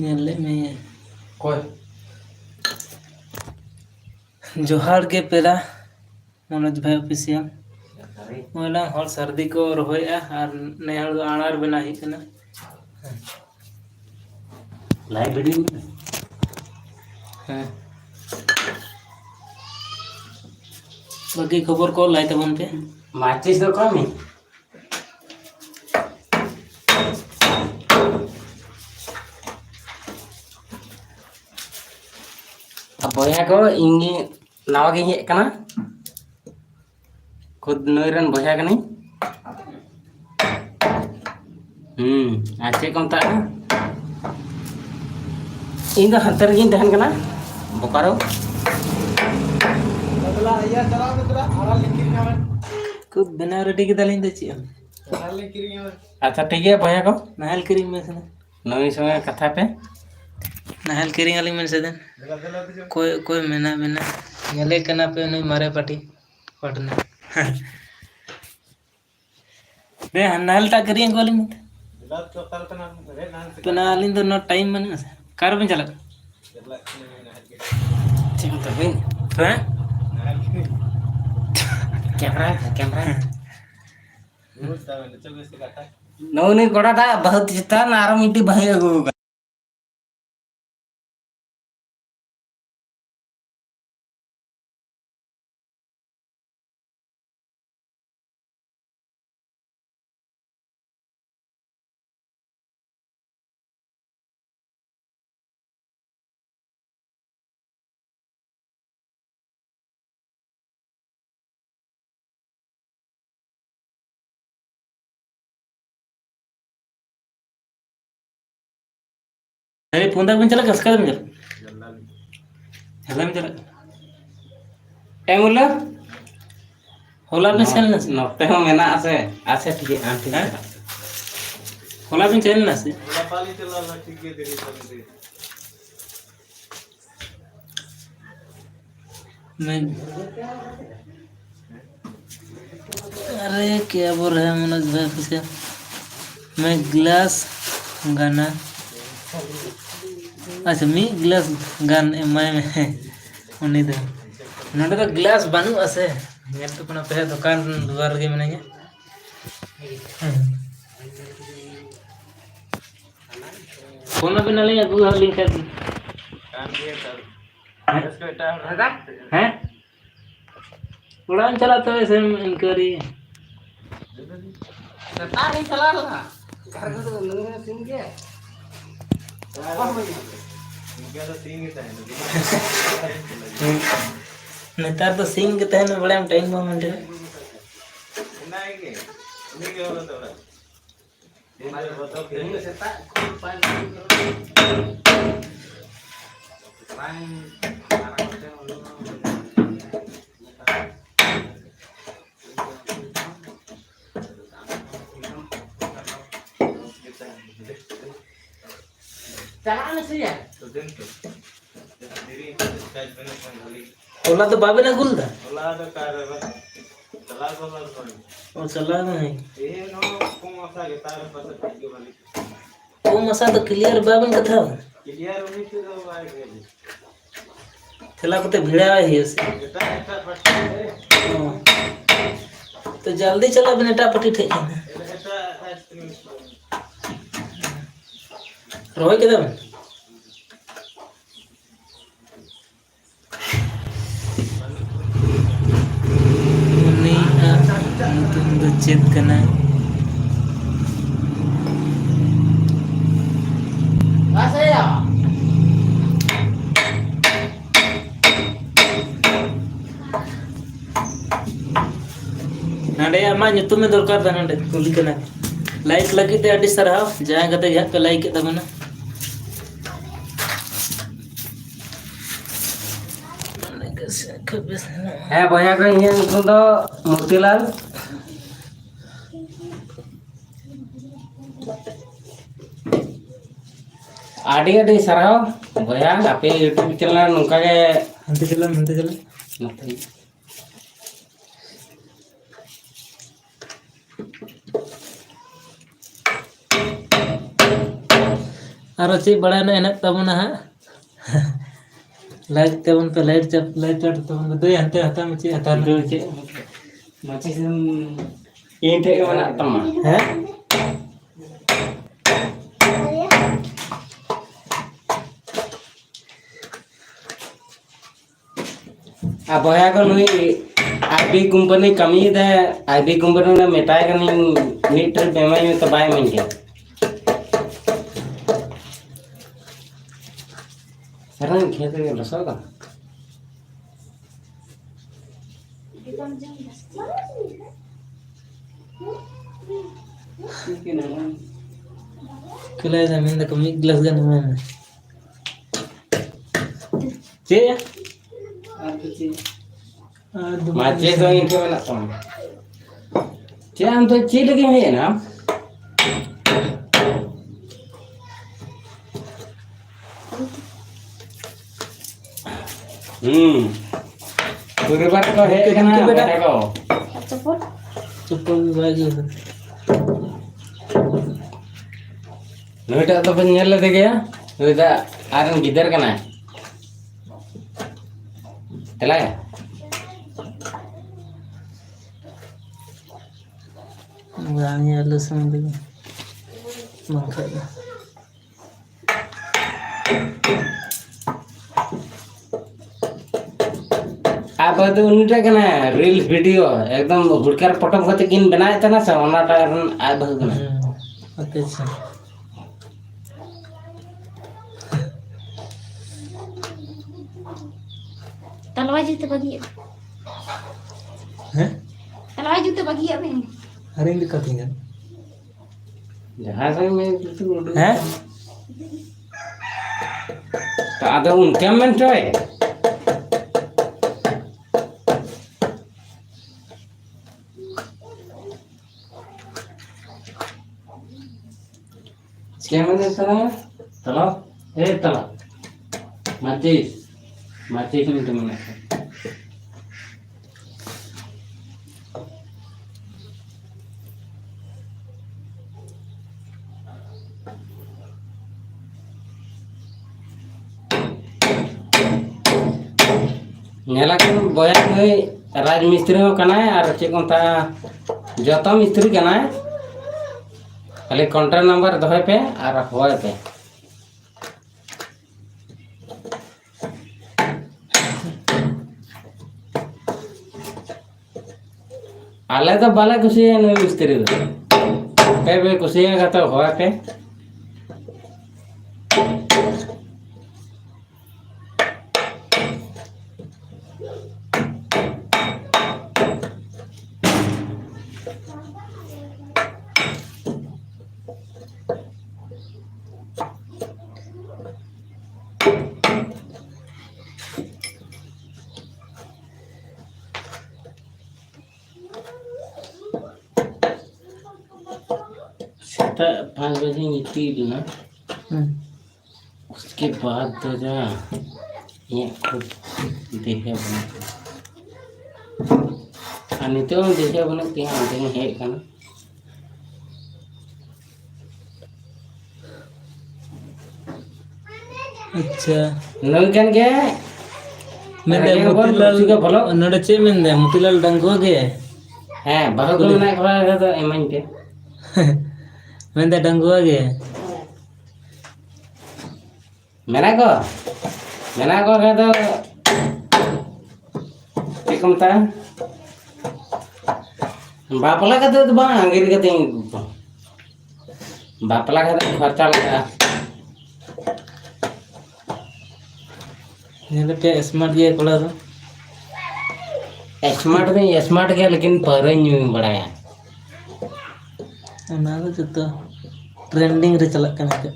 ले में कोई जोहार के पेरा मनोज भाई ऑफिशियल मोला हर सर्दी को रोया और नेहर दो आनार बना ही कना लाइव वीडियो हां बाकी खबर को लाई तबन पे माचिस दो कमी अब बोया को इंगी नावा के ये कना खुद नोरन बोया कनी आचे कम ता इन हंतर गिन दहन कना बोकारो बदला या चला मित्रा आरा लिखिर में खुद बना रेडी के दालिन दे छी आरा लिखिर में अच्छा ठीक है बोया को नहल करी में से नवी समय कथा पे नहल करी वाली में से दिन कोई मेना मेना गले कना पे नहीं मारे पाटी पटना दे नहल टा करी गोली में लत तो कल कना रे नान से तो नालिन तो नो टाइम मने कार में चला ठीक तो भाई हां कैमरा मुस्ता में 24 कथा नवनी कोडाटा बहुत चितान आरो मिट्टी भाई अगु अरे पुंदा में चला कसका में चला में चला एमुला होला में चल ना नोटे हो मेना आसे आसे ठीक है ठीक है होला में चल ना से बोला पाली चला ला ठीक है तेरी समझ मैं अरे क्या बोल रहे हैं मनोज भाई फिर मैं गिलास गाना अच्छा मी गिलास गान मैं उन्हीं दे नोडे तो गिलास बनू असे मेरे तो अपना पे दुकान द्वार के मनेंगे फोन पे ना ले गूगल लिंक कर काम किया सर इसको बेटा रहा हैं उड़ान चला तो ऐसे इंक्वायरी सता नहीं चला रहा घर को तो नंगे सिम के इनका तो सीन ही था नेतार तो सिंह के तहन में बड़ा टाइम मोमेंट है ना है के उन्हीं के होला थोड़ा ये बताओ नहीं सता चला नहीं सही है तो दिन तो तेरी स्टाइल मैंने खाली ओला तो बाबे ना गुल था होला तो कार है चला बोला तो और चला नहीं ये नो को मसा के तार पास के वाली वो मसा तो क्लियर बाबन का था क्लियर होनी थी तो आए गए थला कोते भिड़ा है से बेटा ऐसा पट तो जल्दी चला बनेटा पटी ठे ऐसा आइसक्रीम रोय के दम तुम चेत करना ऐसे या नाडे आमा nyutum में दरकार था नाडे कुली करना लाइक लगी ते अडी सरहाव जाए गते यहाँ पे लाइक के तबना है भैया को ये तो मोतीलाल आडी आडी सरहाव भैया आपे यूट्यूब चैनल नुका के हंते चला नथी आरो चे बड़ा ना हेना तबना हा लाइट तबन पे लाइट तबन दो हंते हता में चे हता itu cek masih ini teh mana teman है apa ya kalau ini IB company kami deh IB company na metai kan ini trip memang itu terbaik mungkin sekarang kita yang rasa kan कले जमीन the कमी glass gun में चे या macet so ini mana teman cek am tuh cek lagi mai na Kuribat ko he kana beta ko चुप्पो भी बागी NOTA तो पन nyel de gaya नोटा आरन गिदर kana tela ya गानी आलू समझ लगे मंखा आप तो उनटा kana रील्स वीडियो एकदम हुडकर पटक होते किन बनाए तना सा ओनाटा आ बहु kana ओके अच्छा तलवार जूते बगी हैं तलवार जूते बगी में हरिंग दिक्कत है जहां से मैं तो हैं ada unkam men coy Siapa yang salah? Salah? Salah. Mati ini teman. Nyalakan boyan nih raj mistri ho kana ar cek konta joto mistri kana खाली कॉन्ट्रैक्ट नंबर दोहे पे और होए पे आले तो बाला कुछ नहीं मिस्त्री पे कुछ तो होए पे सेटा 5 बजे निकली ना उसके बाद तो जा ये खुद देखे बना अनि तो देखे बना के अंत में है kana अच्छा नलकन के मैं दे मोतीलाल का भलो नडे चे में दे मोतीलाल डंगो के हां बहुत ना खबा तो एमन के मैं दे डंगो के मेरा को का तो tikam ta बापला का तो बा अंगेर के ते बापला का खर्चा लगा ये पे स्मार्ट ये कोला तो स्मार्ट के लेकिन पर न्यू बड़ाया ना तो जतो ट्रेंडिंग रे चलक कना के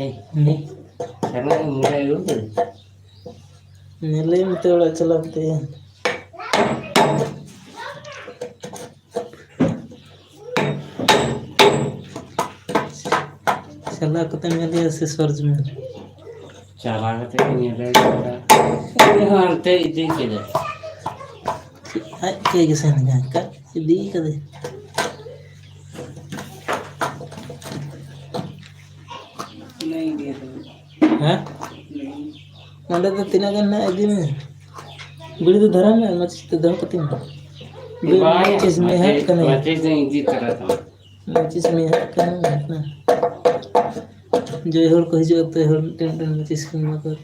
ए ने करना मुझे यो कर नेले में तो चलते हैं चला कते मेले से सर्ज में चला के नहीं रे ये हांते इदी के दे आई के से नहीं का दी का दे हाँ नोडे तो तीना गन ना इदी में बीड़ी तो धरा में मच्छी तो दो कती में मच्छी में है कने मचीस इदी तरह था मच्छी में है कने ना जो हर को हिजो तो हर टेन टेन मच्छी में को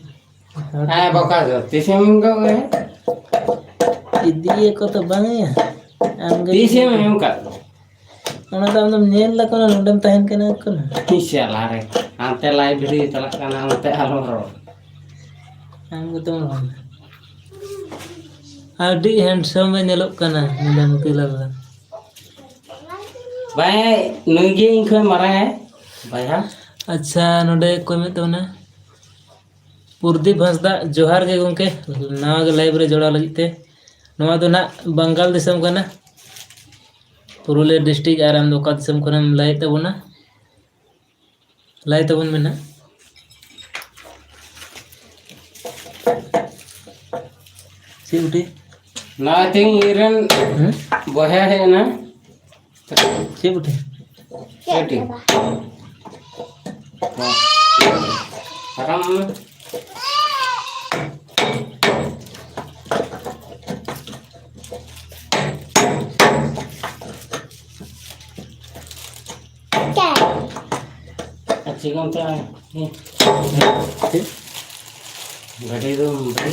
हाँ बका जो तीसे में का है इदी को तो बांगे आम गे तीसे में का ona da am nyel la kono nodem tahen kana kono तीसे लारे आंते लाइब्रेरी चला करना आंते आलो रो am go tom adi handsome me nyelok kana nodem tila la भाई नुगे इनको मरा है भैया अच्छा नोडे कोई में तो ना प्रदीप हंसदा जोहार के गंके नवा के लाइव रे जोड़ा लगित ते नवा तो ना बंगाल दिसम कना पुरुलिया डिस्ट्रिक्ट और आम दोका दिसम खनम लाई तबना लाई तबन में ना सी उठी ना थिंग इरन बहे है ना सी उठी बेटी आराम अच्छी कौन सा है गाड़ी दो भाई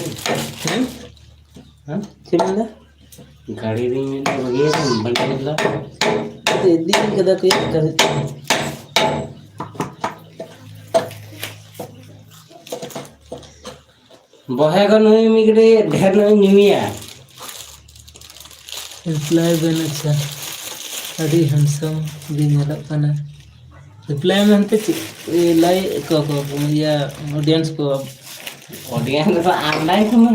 हाँ सी बंदा गाड़ी दी में तो लगी है बंदा निकला ते दी कदा कोई कर बहे को नहीं मिगड़े ढेर नहीं निमिया रिप्लाई बेन अच्छा अभी हैंडसम भी nyelok kana रिप्लाई में हमते लाई को या ऑडियंस को ऑडियंस तो आंडाई को मन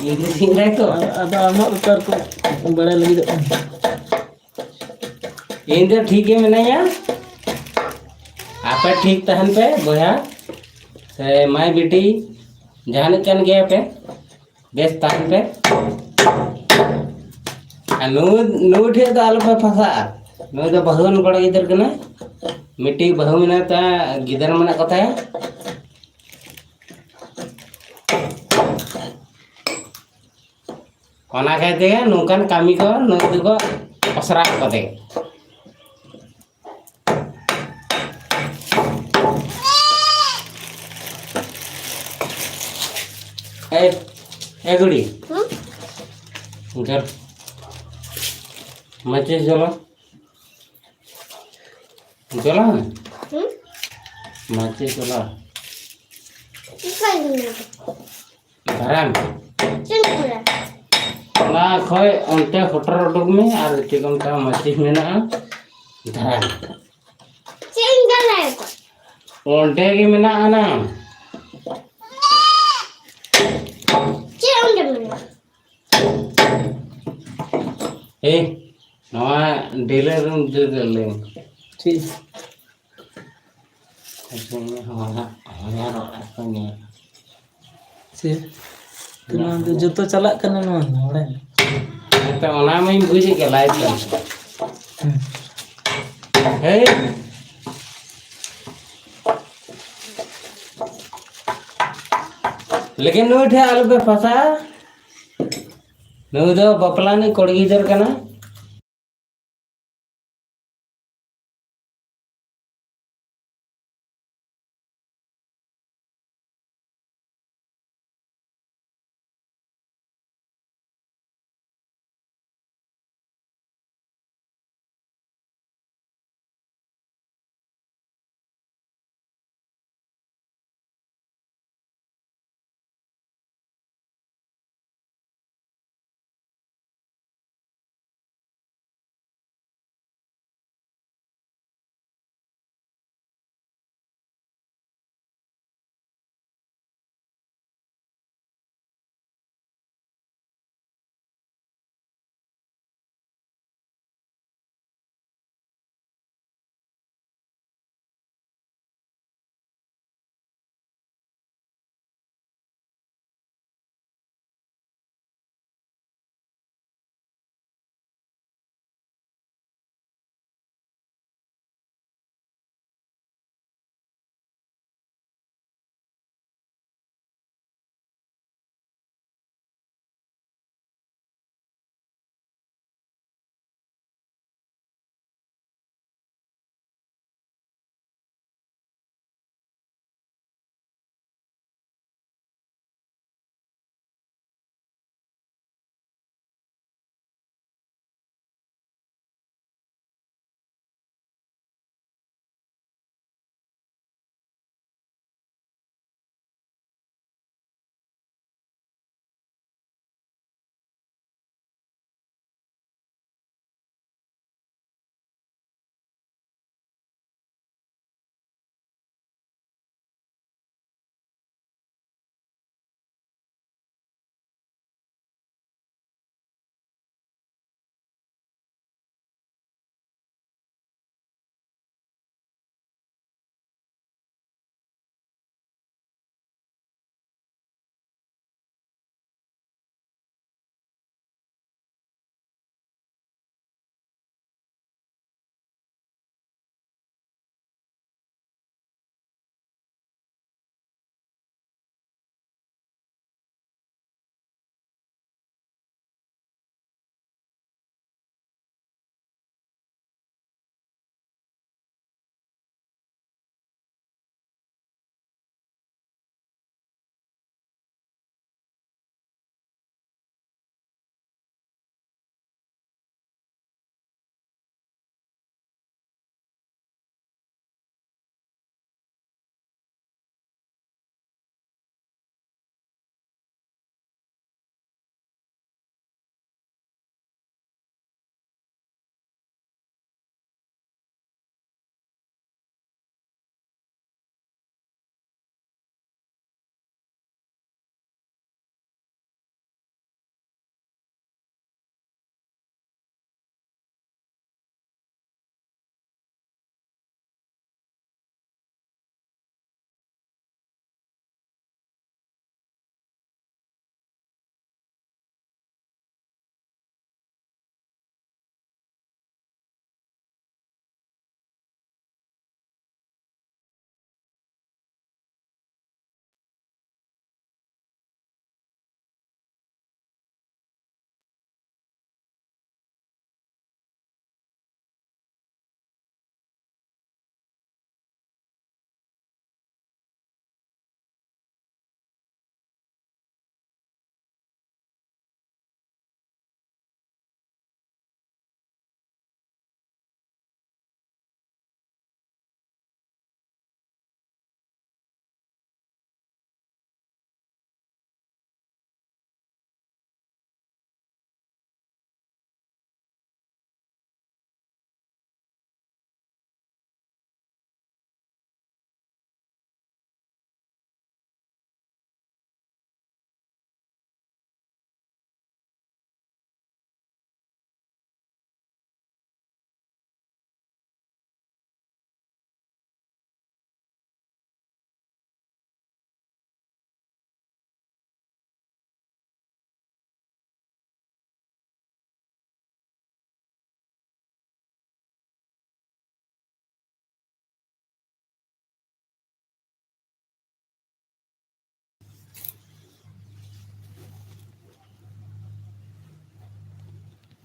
इंग्लिश इंग्लिश को ada amak utar ko बड़ा लगी तो इंदे ठीक है मैं नहीं आप ठीक तहन पे बोया से माय बेटी जहां कन गया पे बेस तहन पे नु ठे तो आलो पे फसा नु तो बहुन बड़ा इधर कना मिट्टी बहु में ता गिदर मना कथा है कोना कहते हैं नौकन कामी को नौकरी को पसरा करते ए गुड़ी घर मचे चलो चलो मचे चलो घराम ना खोय उनते होटर उडुक में और चिकन का मछली में ना धरान उनते की में ना आना ए नवा डीलर रूम जो ले ठीक ऐसे में हमारा रोड नहीं से तुम जो तो चला करना ना नोड़े तो ओना में बुझे के लाइव कर हे लेकिन नो ठे आलू पे फसा नो दो बपला ने कोड़गी दर कना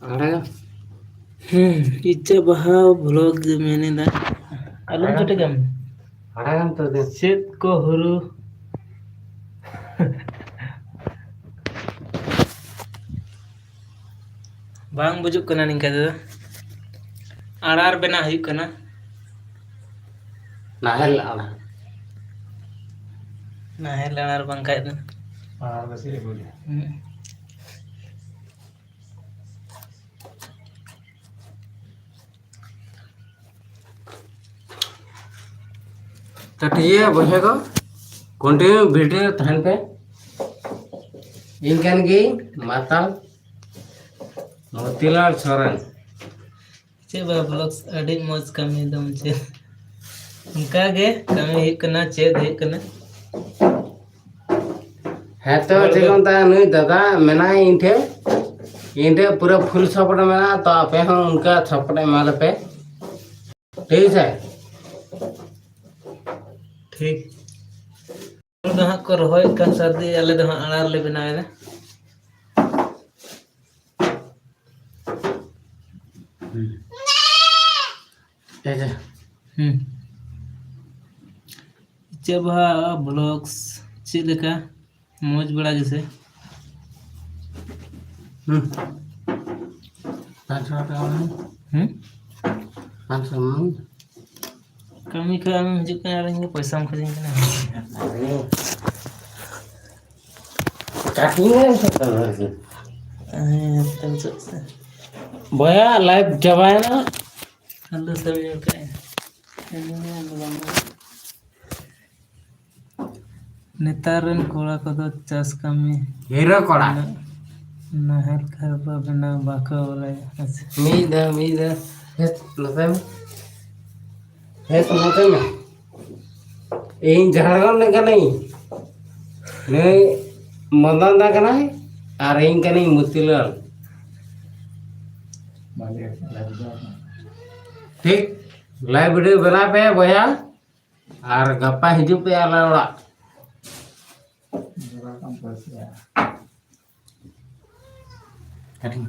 Ada इच्छा बहा ब्लॉग मैंने दा अलम चटे गम kan tuh deh. चेत को हुरु बांग बुजुक कना निंका दे आरार बेना हुयुक कना Nahel ada. नाहेल आरार बंकाय दे बस ये बोलिए तो ठीक है बोले को कंटिन्यू वीडियो थान पे इनकन की माता मोतीलाल सोरेन चे बा ब्लॉग्स अडी मौज कमी दम चे उनका गे कमी हुयुक कना चेत हुयुक कना है तो जेकों ता नुई दादा मेना इनटे पूरा फुल सपोर्ट मेना तो आपे हम उनका सपोर्ट माल पे ठीक है ठीक दो हाँ को रोहय कन सर्दी आले दो हाँ आरार ले बनावे ना ऐसे जब ब्लॉग्स चेक लेका मौज बड़ा जैसे कमी का हम हिजुक कना रहेंगे पैसा हम खरीदेंगे ना तब से भैया लाइव जबाए ना हल्लो सब ये का नेतार रन कोड़ा को तो चास कमी हीरो कोड़ा नहर खरबा बना बाका वाला अच्छा मीदा है नते में इन झारखंड ने कने ने मदन दा कना और इन कने मोतीलाल ठीक लाइव वीडियो बना पे भैया और गप्पा हिजू पे आला ओड़ा कटिंग